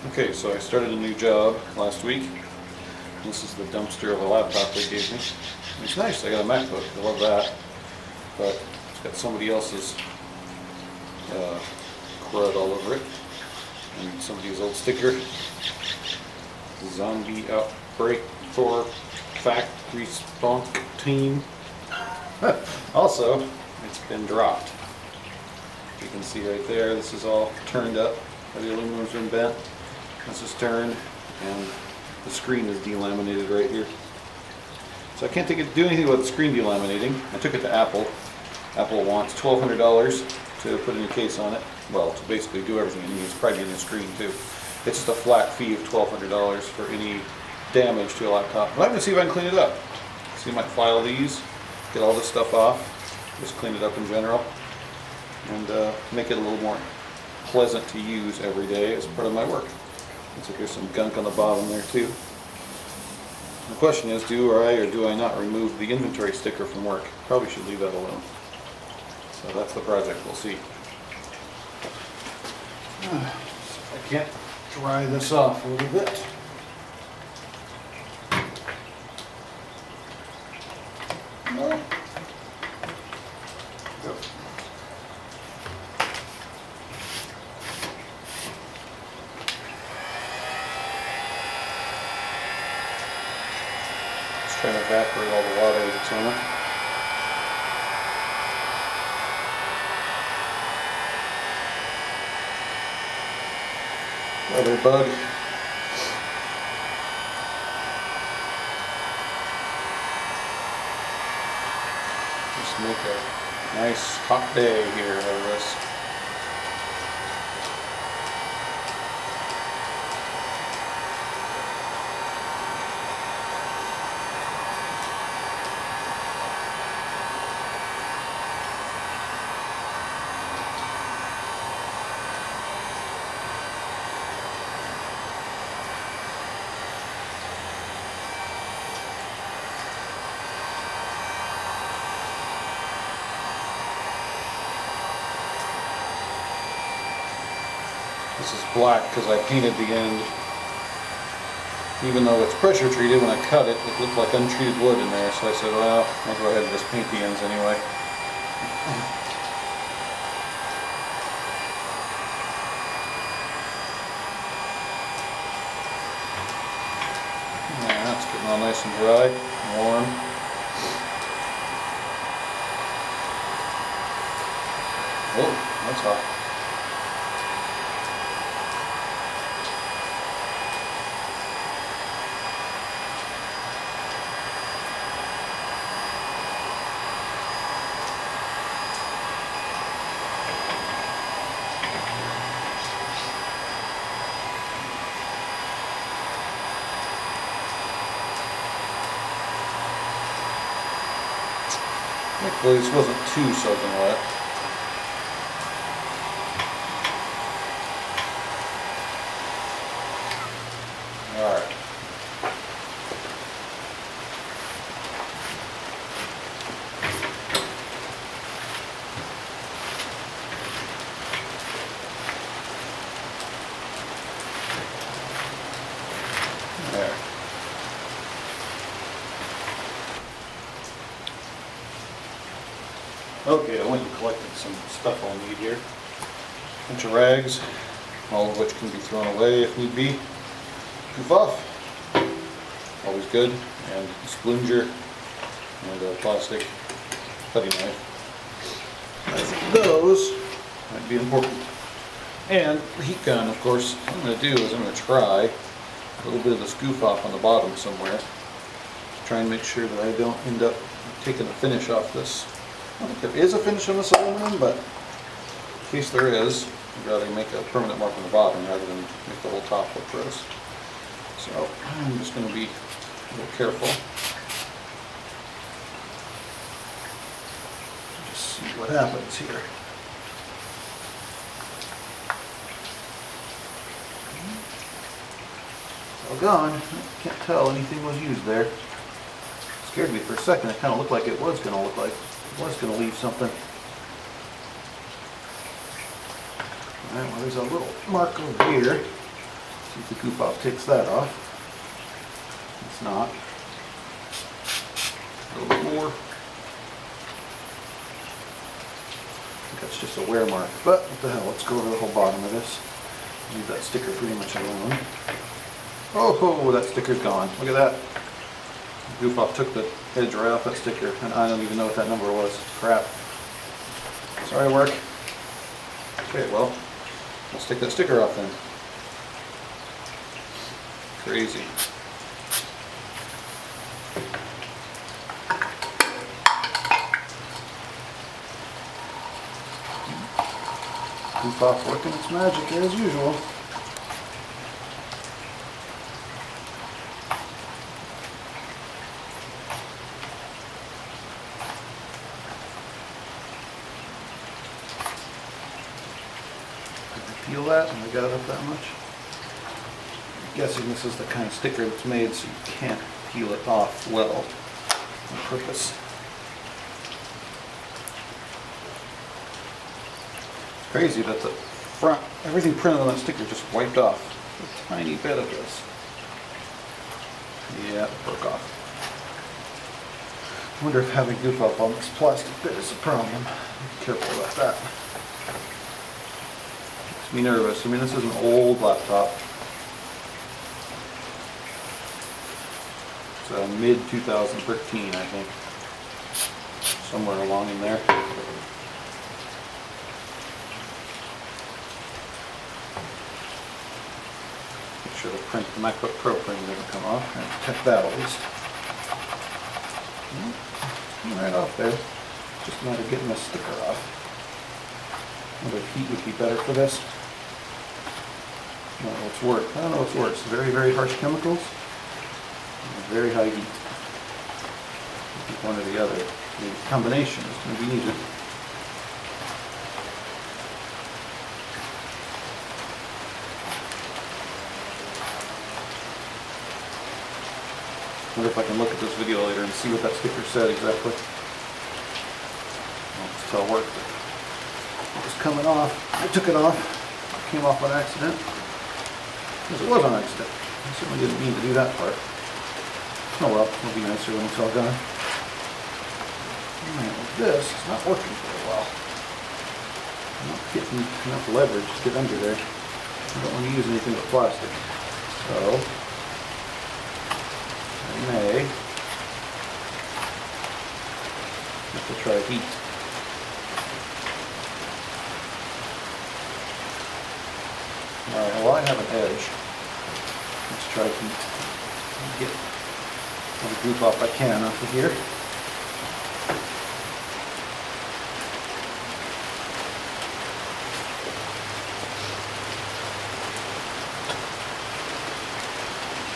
Okay, so I started a new job last week. This is the dumpster of a laptop they gave me. It's nice, I got a MacBook, I love that. But it's got somebody else's crud all over it. And somebody's old sticker. Zombie outbreak for fact response team. Also, it's been dropped. You can see right there, this is all turned up. The aluminum's been bent. This is turned, and the screen is delaminated right here. So I can't do anything about the screen delaminating. I took it to Apple. Apple wants $1,200 to put a new case on it. Well, to basically do everything it needs, probably a new screen too. It's just a flat fee of $1,200 for any damage to a laptop. But I'm going to see if I can clean it up. See, I might file these, get all this stuff off, just clean it up in general, and make it a little more pleasant to use every day as part of my work. Looks like there's some gunk on the bottom there too. The question is, do I or do I not remove the inventory sticker from work? Probably should leave that alone. So that's the project, we'll see. I can't dry this off a little bit. No. Go. Just trying to evaporate all the water that's on it. Other bug. Just make a nice hot day here out of this. This is black because I painted the end. Even though it's pressure treated, when I cut it, it looked like untreated wood in there. So I said, well, I'll go ahead and just paint the ends anyway. Yeah, it's getting all nice and dry, warm. Oh, that's hot. Thankfully this wasn't too soaking wet. Alright. There. Okay, I went and collected some stuff I'll need here. A bunch of rags, all of which can be thrown away if need be. Goof off, always good, and a splunger, and a plastic cutting knife. I think those might be important. And the heat gun, of course. What I'm going to do is I'm going to try a little bit of this goof off on the bottom somewhere. Try and make sure that I don't end up taking the finish off this. I don't think there is a finish on this aluminum, but in case there is, I'd rather make a permanent mark on the bottom rather than make the whole top look gross. So I'm just going to be a little careful. Just see what happens here. It's all gone. I can't tell anything was used there. Scared me for a second. It kind of looked like it was going to look like it was going to leave something. Alright, well, there's a little mark over here. See if the goof off takes that off. It's not. A little bit more. I think that's just a wear mark, but what the hell, let's go over the whole bottom of this. Leave that sticker pretty much alone. Oh, that sticker's gone. Look at that. Goof off took the edge right off that sticker, and I don't even know what that number was. Crap. Sorry, work. Okay, well, let's take that sticker off then. Crazy. Goof off working its magic as usual. Peel that when I got it up that much. I'm guessing this is the kind of sticker that's made so you can't peel it off well on purpose. It's crazy that the front, everything printed on that sticker just wiped off. A tiny bit of this. Yeah, it broke off. I wonder if having goof off on this plastic bit is a problem. Be careful about that. Makes me nervous. I mean, this is an old laptop. It's mid 2013, I think. Somewhere along in there. Make sure the print, the MacBook Pro print doesn't come off. And protect that at least. Right off there. Just a matter of getting the sticker off. Whether heat would be better for this. I don't know what's worse. I don't know what's worse. Very, very harsh chemicals. And very high heat. One or the other. The combination is going to be needed. I wonder if I can look at this video later and see what that sticker said exactly. I'll just tell work that it was coming off. I took it off. It came off on accident. Because it was on accident. I certainly didn't mean to do that part. Oh well, it'll be nicer when it's all gone. Alright, well this is not working very well. I'm not getting enough leverage to get under there. I don't want to use anything but plastic. So, I may have to try heat. Alright, well I have an edge. Let's try heat. Get all the goof off I can off of here.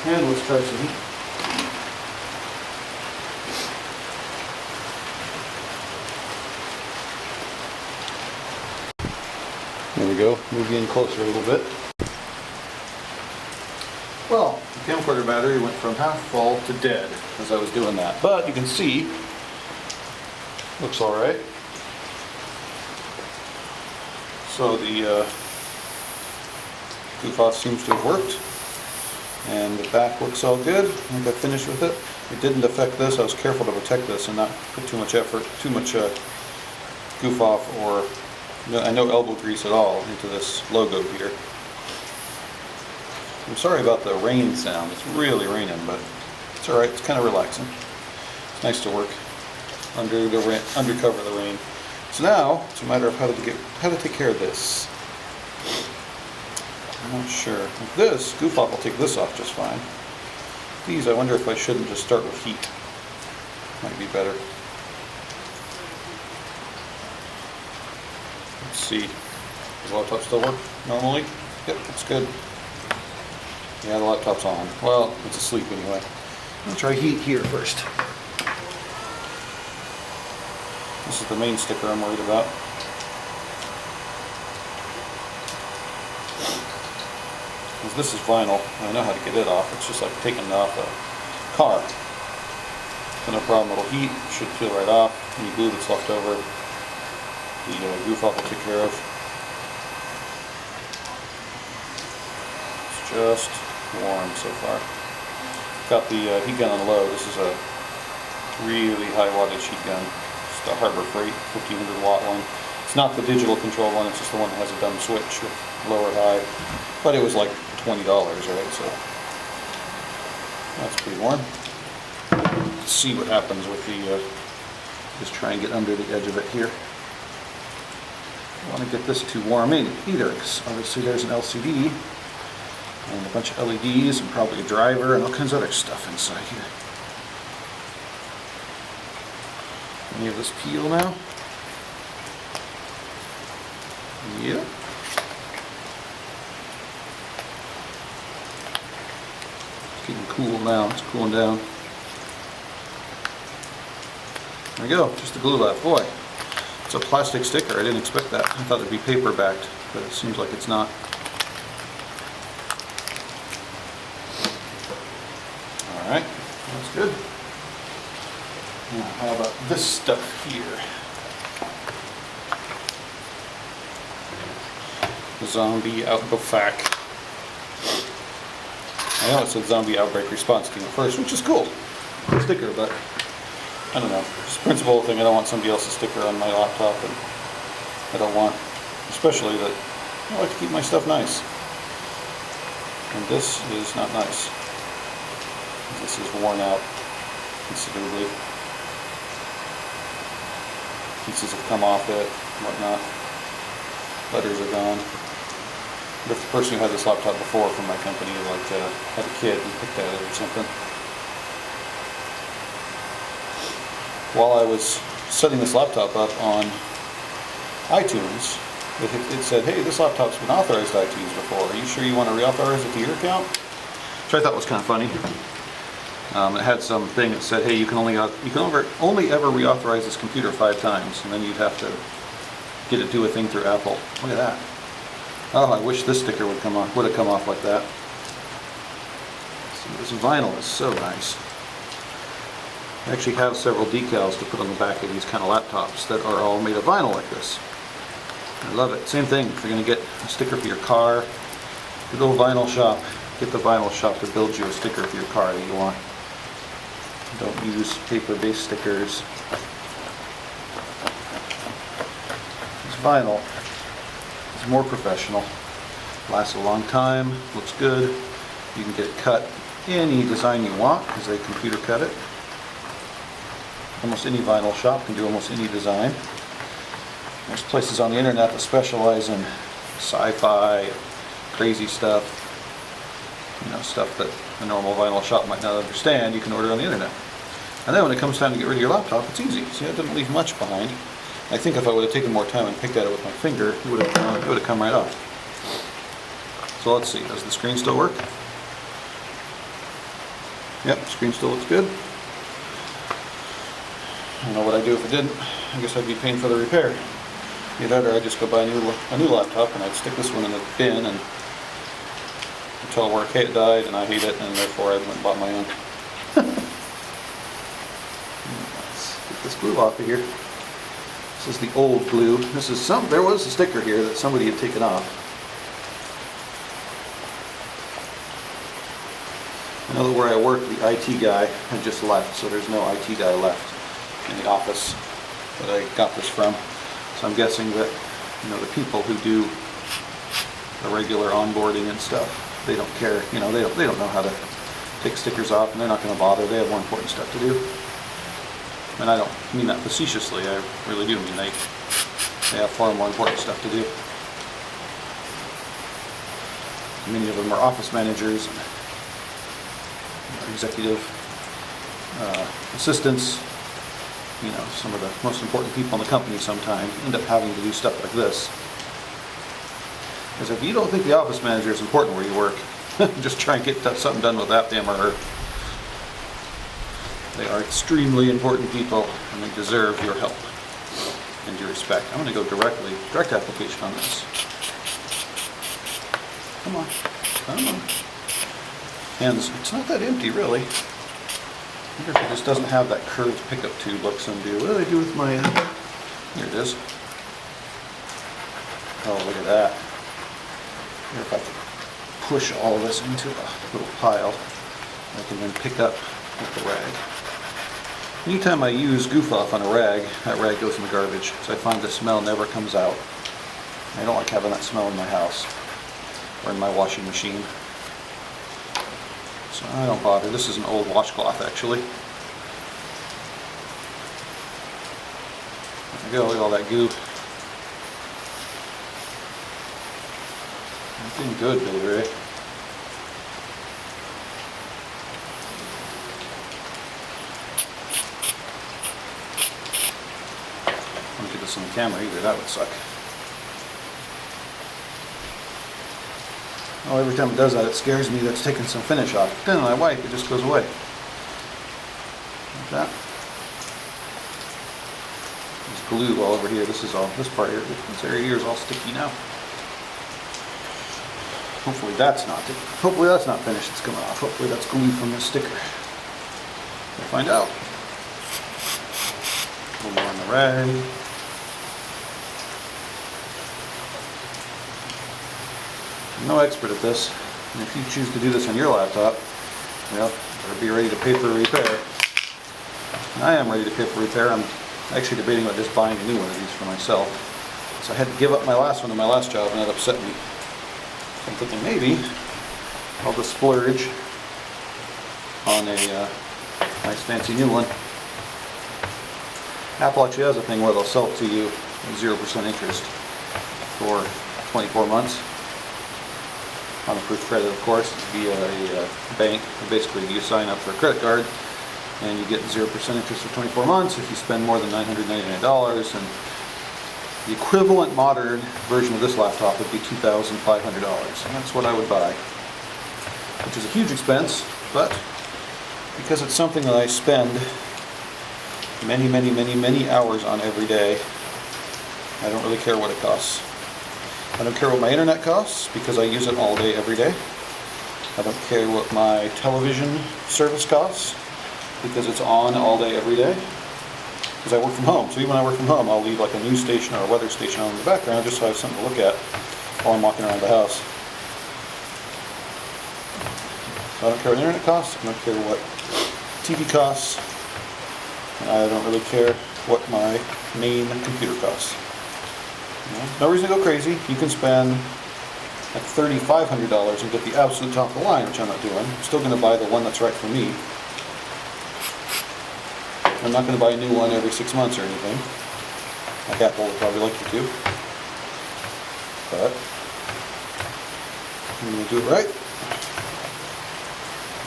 And let's try some heat. There we go, move in closer a little bit. Well, the camcorder battery went from half full to dead as I was doing that. But you can see, looks alright. So the goof off seems to have worked. And the back looks all good. I think I finished with it. It didn't affect this. I was careful to protect this and not put too much effort, too much goof off or no elbow grease at all into this logo here. I'm sorry about the rain sound. It's really raining, but it's alright. It's kind of relaxing. It's nice to work under cover of the rain. So now it's a matter of how to take care of this. I'm not sure. With this, goof off will take this off just fine. These, I wonder if I shouldn't just start with heat. Might be better. Let's see. Does the laptop still work normally? Yep, it's good. Yeah, the laptop's on. Well, it's asleep anyway. Let's try heat here first. This is the main sticker I'm worried about. Because this is vinyl, and I know how to get it off. It's just like taking it off a car. So no problem, it'll heat, should peel right off. Any glue that's left over, the goof off will take care of. Let's just warm so far. Got the heat gun on low. This is a really high wattage heat gun. It's the Harbor Freight 1500 watt one. It's not the digital control one, it's just the one that has a dumb switch with low or high. But it was like $20, right? So that's pretty warm. Let's see what happens with the, just try and get under the edge of it here. I don't want to get this too warm either, because obviously there's an LCD and a bunch of LEDs and probably a driver and all kinds of other stuff inside here. Any of this peel now? Yep. It's getting cool now. It's cooling down. There we go. Just the glue left. Boy, it's a plastic sticker. I didn't expect that. I thought it'd be paper backed, but it seems like it's not. All right, that's good. Now, how about this stuff here? Zombie Outback. I know it said Zombie Outbreak Response Team at first, which is cool. Sticker, but I don't know. It's the principle thing. I don't want somebody else's sticker on my laptop, and I don't want, especially that I like to keep my stuff nice. And this is not nice. This is worn out considerably. Pieces have come off it, whatnot. Letters are gone. But if the person who had this laptop before from my company had a kid and picked at it or something. While I was setting this laptop up on iTunes, it said, hey, this laptop's been authorized to iTunes before. Are you sure you want to reauthorize it to your account? Which I thought was kind of funny. It had some thing that said, hey, you can only ever reauthorize this computer 5 times, and then you'd have to get it do a thing through Apple. Look at that. Oh, I wish this sticker would have come off like that. See, this vinyl is so nice. I actually have several decals to put on the back of these kind of laptops that are all made of vinyl like this. I love it. Same thing, if you're going to get a sticker for your car, you go to a vinyl shop, get the vinyl shop to build you a sticker for your car that you want. Don't use paper-based stickers. It's vinyl. It's more professional. Lasts a long time, looks good. You can get it cut any design you want because they computer cut it. Almost any vinyl shop can do almost any design. There's places on the internet that specialize in sci-fi, crazy stuff, stuff that a normal vinyl shop might not understand. You can order on the internet. And then when it comes time to get rid of your laptop, it's easy. See, that didn't leave much behind. I think if I would have taken more time and picked at it with my finger, it would have come right off. So let's see, does the screen still work? Yep, the screen still looks good. I don't know what I'd do if it didn't. I guess I'd be paying for the repair. Either I'd just go buy a new laptop and I'd stick this one in the bin and until work died and I hate it, and therefore I went and bought my own. Let's get this glue off of here. This is the old glue. There was a sticker here that somebody had taken off. I know that where I work, the IT guy had just left, so there's no IT guy left in the office that I got this from. So I'm guessing that the people who do the regular onboarding and stuff, they don't care. They don't know how to take stickers off, and they're not going to bother. They have more important stuff to do. And I don't mean that facetiously. I really do mean they have far more important stuff to do. Many of them are office managers, executive assistants. Some of the most important people in the company sometimes end up having to do stuff like this. Because if you don't think the office manager is important where you work, just try and get something done with that him or her. They are extremely important people, and they deserve your help and your respect. I'm going to go direct application on this. Come on, come on. And it's not that empty, really. I wonder if it just doesn't have that curved pickup tube like some do. What do I do with my... Here it is. Oh, look at that. I wonder if I can push all of this into a little pile I can then pick up with the rag. Anytime I use goof off on a rag, that rag goes in the garbage, so I find the smell never comes out. I don't like having that smell in my house or in my washing machine. So I don't bother. This is an old washcloth actually. There we go, look at all that goo. Looking good, Billy Ray. I don't get this on the camera either, that would suck. Oh, every time it does that, it scares me that it's taking some finish off. But then when I wipe, it just goes away. Like that. There's glue all over here. This part here, this area here is all sticky now. Hopefully that's not finished. It's coming off. Hopefully that's glue from this sticker. We'll find out. A little more on the rag. I'm no expert at this, and if you choose to do this on your laptop, well, better be ready to pay for a repair. And I am ready to pay for repair. I'm actually debating about just buying a new one of these for myself. So I had to give up my last one in my last job, and that upset me. So I'm thinking maybe I'll just splurge on a nice fancy new one. Apple actually has a thing where they'll sell it to you at 0% interest for 24 months. On approved credit, of course, via a bank. Basically, you sign up for a credit card and you get 0% interest for 24 months if you spend more than $999. And the equivalent modern version of this laptop would be $2,500. And that's what I would buy, which is a huge expense, but because it's something that I spend many hours on every day, I don't really care what it costs. I don't care what my internet costs because I use it all day, every day. I don't care what my television service costs because it's on all day, every day. Because I work from home. So even when I work from home, I'll leave like a news station or a weather station on in the background just so I have something to look at while I'm walking around the house. So I don't care what internet costs. I don't care what TV costs. And I don't really care what my main computer costs. No reason to go crazy. You can spend like $3,500 and get the absolute top of the line, which I'm not doing. I'm still going to buy the one that's right for me. I'm not going to buy a new one every 6 months or anything, like Apple would probably like you to. But I'm going to do it right.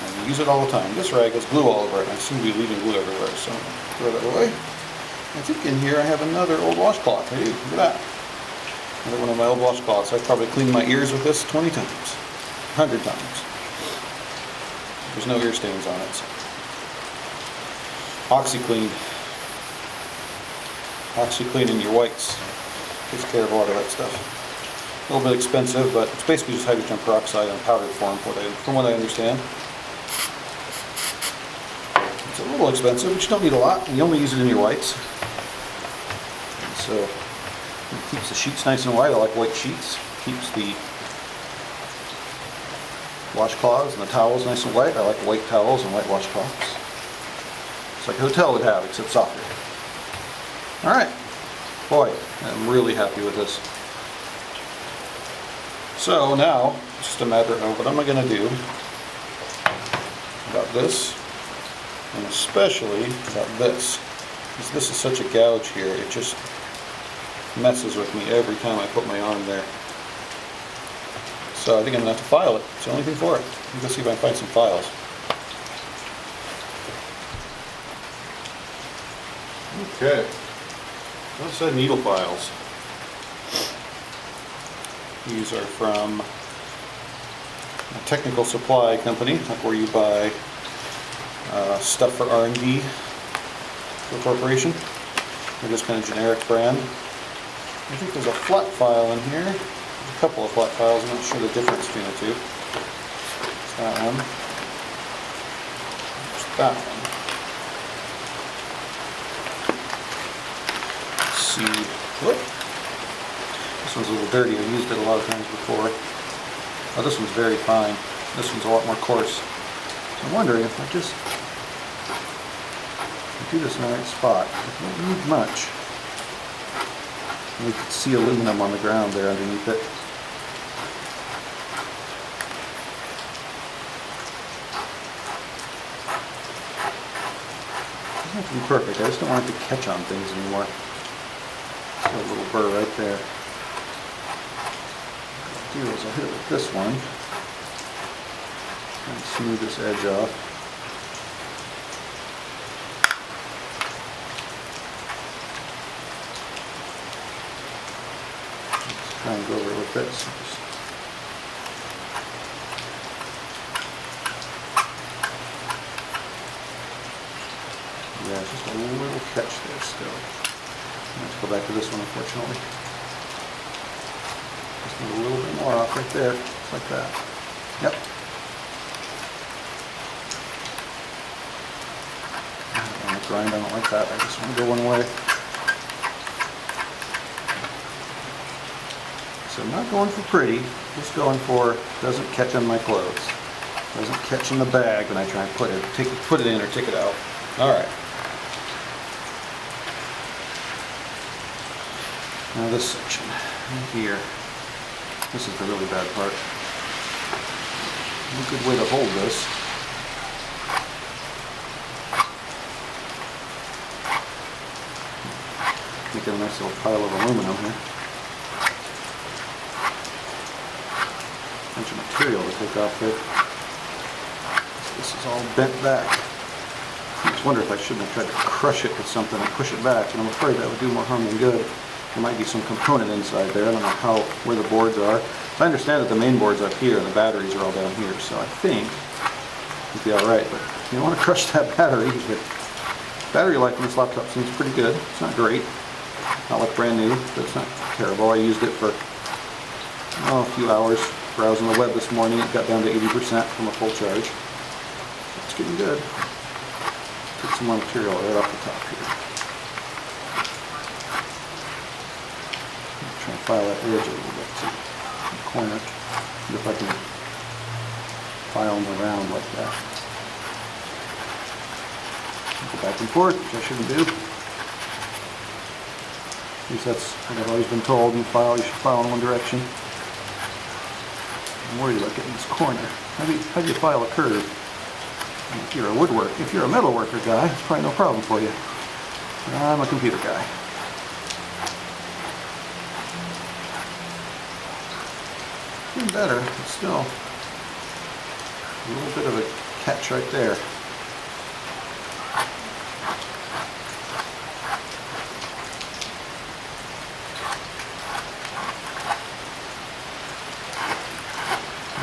And use it all the time. This rag has glue all over it, and I seem to be leaving glue everywhere, so throw that away. I think in here I have another old washcloth. Hey, look at that. Another one of my old washcloths. I've probably cleaned my ears with this 20 times, 100 times. There's no ear stains on it. So. OxyClean. OxyClean in your whites. Takes care of a lot of that stuff. A little bit expensive, but it's basically just hydrogen peroxide in powdered form, from what I understand. It's a little expensive, but you don't need a lot. You only use it in your whites. And so it keeps the sheets nice and white. I like white sheets. Keeps the washcloths and the towels nice and white. I like white towels and white washcloths. It's like a hotel would have, except softer. Alright. Boy, I'm really happy with this. So now, it's just a matter of what am I going to do about this, and especially about this. Because this is such a gouge here, it just messes with me every time I put my arm there. So I think I'm going to have to file it. It's the only thing for it. I'm going to see if I can find some files. Okay. Let's say needle files. These are from a technical supply company, like where you buy stuff for R&D for a corporation. They're just kind of generic brand. I think there's a flat file in here. There's a couple of flat files. I'm not sure the difference between the two. It's that one. There's that one. Let's see. Whoop. This one's a little dirty. I've used it a lot of times before. Oh, this one's very fine. This one's a lot more coarse. So I'm wondering if I just do this in the right spot. It won't need much. And we can see aluminum on the ground there underneath it. It doesn't have to be perfect. I just don't want it to catch on things anymore. Just got a little burr right there. What I'll do is I'll hit it with this one and smooth this edge off. Try and go over it with this. Yeah, it's just a little catch there still. Let's go back to this one, unfortunately. Just need a little bit more off right there, just like that. Yep. On the grind, I don't like that. I just want to go one way. So I'm not going for pretty, just going for doesn't catch on my clothes. Doesn't catch in the bag when I try and put it in or take it out. Alright. Now this section right here. This is the really bad part. A good way to hold this. Make it a nice little pile of aluminum here. Bunch of material to take off there. This is all bent back. I just wonder if I shouldn't have tried to crush it with something and push it back, and I'm afraid that would do more harm than good. There might be some component inside there. I don't know where the boards are. I understand that the main board's up here and the batteries are all down here, so I think it'll be alright, but you don't want to crush that battery. The battery life on this laptop seems pretty good. It's not great. Not like brand new, but it's not terrible. I used it for a few hours browsing the web this morning. It got down to 80% from a full charge. It's getting good. Put some more material right off the top here. Try and file that edge a little bit to the corner. See if I can file them around like that. Go back and forth, which I shouldn't do. At least that's what I've always been told. You should file in one direction. I'm worried about getting this corner. How do you file a curve? And if you're a metalworker guy, it's probably no problem for you. I'm a computer guy. Getting better, but still a little bit of a catch right there.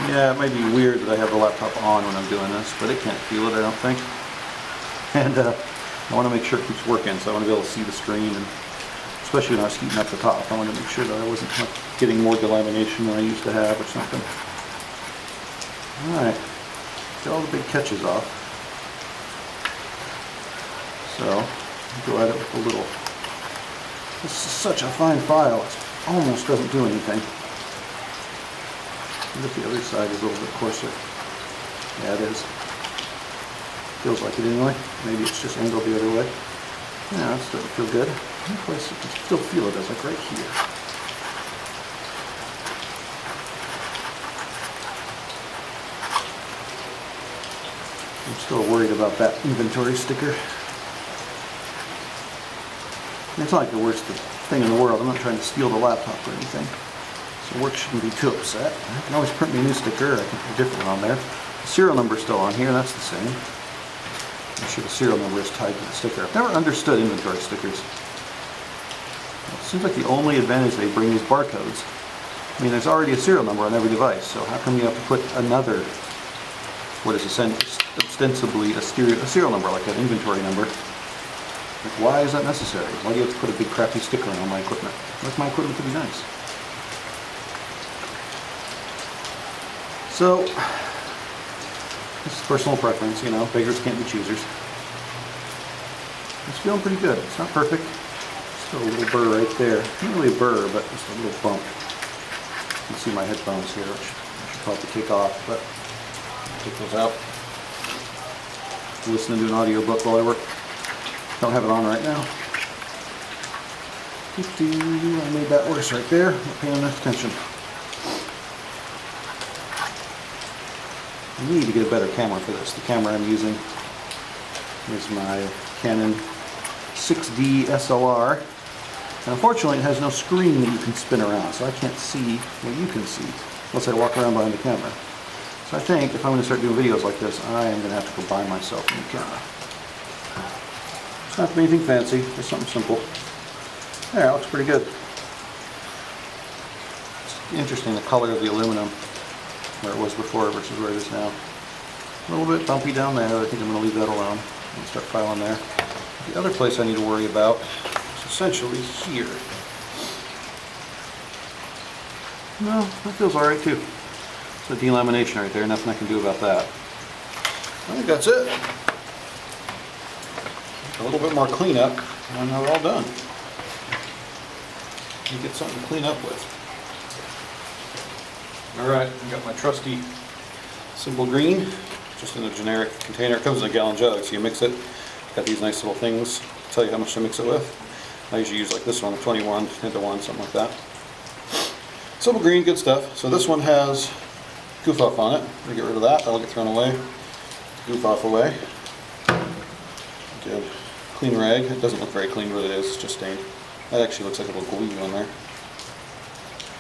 Yeah, it may be weird that I have the laptop on when I'm doing this, but it can't feel it, I don't think. And I want to make sure it keeps working, so I want to be able to see the screen, and especially when I was heating up the top, I want to make sure that I wasn't getting more delamination than I used to have or something. Alright, get all the big catches off. So, go at it with a little. This is such a fine file, it almost doesn't do anything. What if the other side is a little bit coarser? Yeah, it is. Feels like it anyway. Maybe it's just angled the other way. Yeah, it's starting to feel good. One place you can still feel it is like right here. I'm still worried about that inventory sticker. It's not like the worst thing in the world. I'm not trying to steal the laptop or anything. So work shouldn't be too upset. I can always print me a new sticker. I can put a different one on there. The serial number is still on here. That's the same. I'm sure the serial number is tied to the sticker. I've never understood inventory stickers. It seems like the only advantage they bring is barcodes. I mean, there's already a serial number on every device, so how come you have to put another, what is ostensibly a serial number, like an inventory number? Like, why is that necessary? Why do you have to put a big crappy sticker on all my equipment? I like my equipment to be nice. So, this is personal preference, you know, beggars can't be choosers. It's feeling pretty good. It's not perfect. Still a little burr right there. Not really a burr, but just a little bump. You can see my headphones here, which I should About to take off, but take those out. Listening to an audiobook while I work. Don't have it on right now. I made that worse right there. Not paying enough attention. I need to get a better camera for this. The camera I'm using is my Canon 6D SLR. And unfortunately it has no screen that you can spin around, so I can't see what you can see unless I walk around behind the camera. So I think if I'm going to start doing videos like this, I am going to have to go buy myself a new camera. It's not anything fancy, just something simple. There, it looks pretty good. It's interesting, the color of the aluminum, where it was before versus where it is now. A little bit bumpy down there. I think I'm going to leave that alone and start filing there. The other place I need to worry about is essentially here. No, that feels alright too. It's a delamination right there, nothing I can do about that. I think that's it. A little bit more cleanup and then we're all done. You get something to clean up with. Alright, I've got my trusty Simple Green, just in a generic container. It comes in a gallon jug, so you mix it. Got these nice little things, tell you how much to mix it with. I usually use like this one, 21 into 1, something like that. Simple Green, good stuff. So this one has Goof Off on it. I'm going to get rid of that, that'll get thrown away. Goof Off away. Good. Clean rag, it doesn't look very clean, but it is, it's just stained. That actually looks like a little glue on there.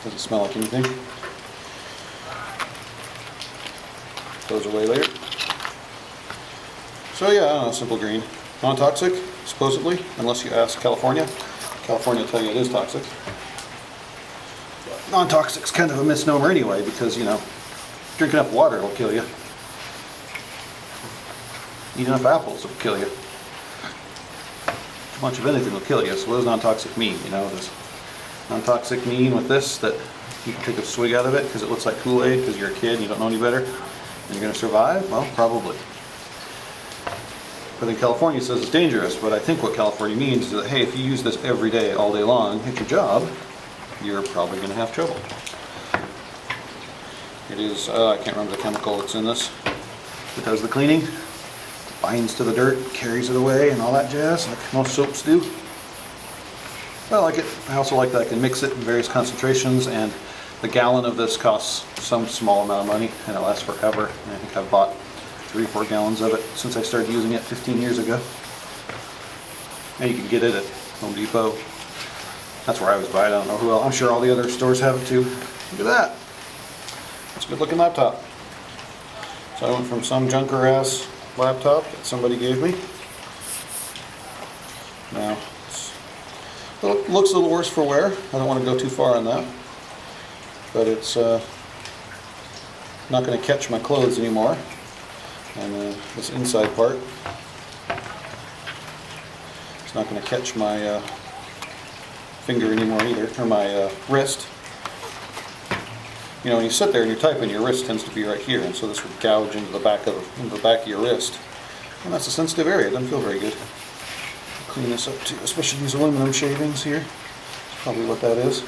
Doesn't smell like anything. Goes away later. So yeah, I don't know, Simple Green. Non-toxic, supposedly, unless you ask California. California will tell you it is toxic. Non-toxic's kind of a misnomer anyway, because, you know, drinking enough water will kill you. Eating enough apples will kill you. Too much of anything will kill you. So what does non-toxic mean? You know, does non-toxic mean with this that you can take a swig out of it because it looks like Kool-Aid because you're a kid and you don't know any better and you're going to survive? Well, probably. But then California says it's dangerous, but I think what California means is that, hey, if you use this every day, all day long, at your job, you're probably going to have trouble. It is, I can't remember the chemical that's in this. It does the cleaning, binds to the dirt, carries it away, and all that jazz, like most soaps do. I like it. I also like that I can mix it in various concentrations, and the gallon of this costs some small amount of money, and it lasts forever. And I think I've bought 3 or 4 gallons of it since I started using it 15 years ago. And you can get it at Home Depot. That's where I was buying it. I don't know who else. I'm sure all the other stores have it too. Look at that. It's a good looking laptop. So I went from some junker ass laptop that somebody gave me. Now, it looks a little worse for wear. I don't want to go too far on that. But it's not going to catch my clothes anymore. And this inside part, it's not going to catch my finger anymore either, or my wrist. You know, when you sit there and you're typing, your wrist tends to be right here, and so this would gouge into the back of your wrist, and that's a sensitive area. It doesn't feel very good. Clean this up too, especially these aluminum shavings here. That's probably what that is.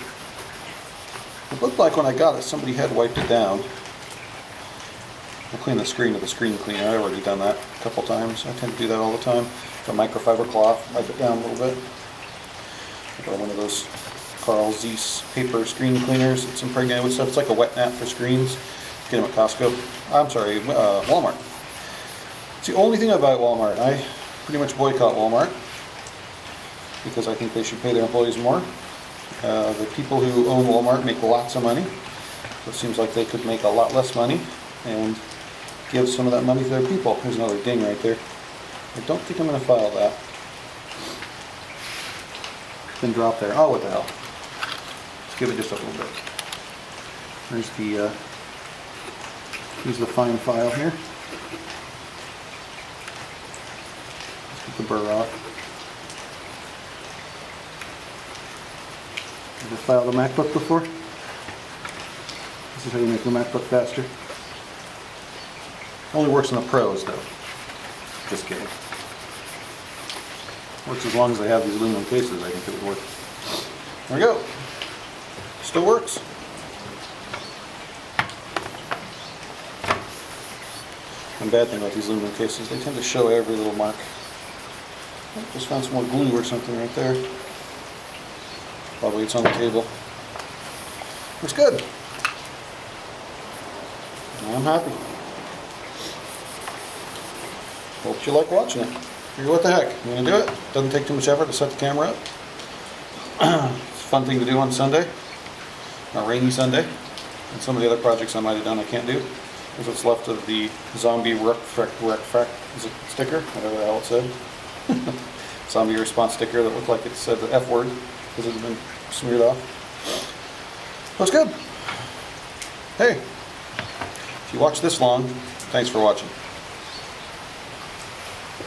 It looked like when I got it, somebody had wiped it down. I'll clean the screen with a screen cleaner. I've already done that a couple times. I tend to do that all the time. A microfiber cloth, wipe it down a little bit. I got one of those Carl Zeiss paper screen cleaners. It's impregnated with stuff. It's like a wet nap for screens. Get them at Costco. I'm sorry, Walmart. It's the only thing I buy at Walmart. I pretty much boycott Walmart because I think they should pay their employees more. The people who own Walmart make lots of money. So it seems like they could make a lot less money and give some of that money to their people. There's another ding right there. I don't think I'm going to file that. Been dropped there. Oh, what the hell. Let's give it just a little bit. There's the, here's the fine file here. Let's get the burr off. Ever filed a MacBook before? This is how you make the MacBook faster. Only works on the Pros though. Just kidding. Works as long as they have these aluminum cases, I think it would work. There we go. Still works. one bad thing about these aluminum cases, they tend to show every little mark. Oh, just found some more glue or something right there. Probably it's on the table. Looks good. I'm happy. Hope you like watching it. Figure what the heck, I'm gonna do it. Doesn't take too much effort to set the camera up. It's a fun thing to do on Sunday, a rainy Sunday. And some of the other projects I might have done I can't do. There's what's left of the zombie is it sticker, whatever the hell it said. Zombie response sticker that looked like it said the F word because it had been smeared off. Looks good. Hey, if you watch this long, thanks for watching.